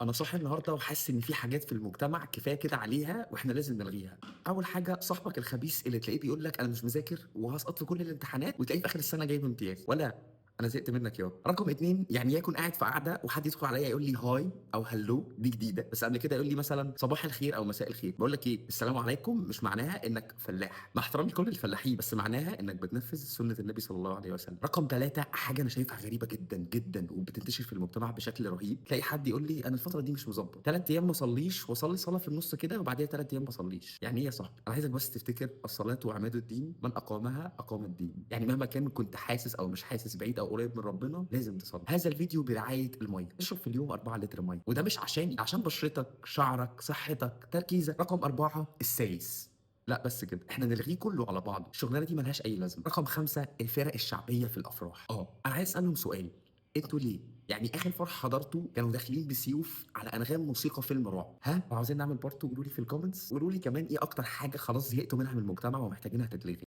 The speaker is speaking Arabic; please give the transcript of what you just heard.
انا صاحي النهارده وحاسس ان في حاجات في المجتمع كفايه كده عليها واحنا لازم نلغيها. اول حاجه صاحبك الخبيث اللي تلاقيه بيقول لك انا مش مذاكر وهسقط في كل الامتحانات وتلاقيه في اخر السنه جايب امتياز، ولا انا زهقت منك يا رقم اتنين. يعني يكون قاعد في قعده وحد يدخل عليا يقول لي هاي او هلو، دي جديده، بس قبل كده يقول لي مثلا صباح الخير او مساء الخير. بقول لك ايه، السلام عليكم مش معناها انك فلاح، مع احترامي لكل الفلاحين، بس معناها انك بتنفذ سنه النبي صلى الله عليه وسلم. رقم ثلاثة، حاجه انا شايفها غريبه جدا جدا وبتنتشر في المجتمع بشكل رهيب، تلاقي حد يقول لي انا الفتره دي مش مظبط، 3 ايام ما اصليش واصلي صلاه في النص كده وبعديها 3 ايام ما اصليش. يعني ايه يا صاحبي؟ انا عايزك بس تفتكر الصلاه وعماد الدين، من اقامها اقام الدين. يعني مهما كان كنت حاسس او مش حاسس، بعيد او قريب من ربنا، لازم تصلي. هذا الفيديو برعايه الميه، اشرب في اليوم 4 لتر ميه، وده مش عشان بشرتك، شعرك، صحتك، تركيزك. رقم أربعة، السايس. لا بس كده، احنا نلغيه كله على بعض، الشغلانه دي ملهاش اي لازمه. رقم خمسة، الفرق الشعبيه في الافراح. انا عايز اسالهم سؤال، انتوا ليه؟ يعني اخر فرح حضرته كانوا داخلين بسيوف على انغام موسيقى فيلم رعب. ها، لو عاوزين نعمل بارت 2 قولوا لي في الكومنتس، وقولوا لي كمان ايه اكتر حاجه خلاص زهقتوا منها من المجتمع ومحتاجينها تتلغي.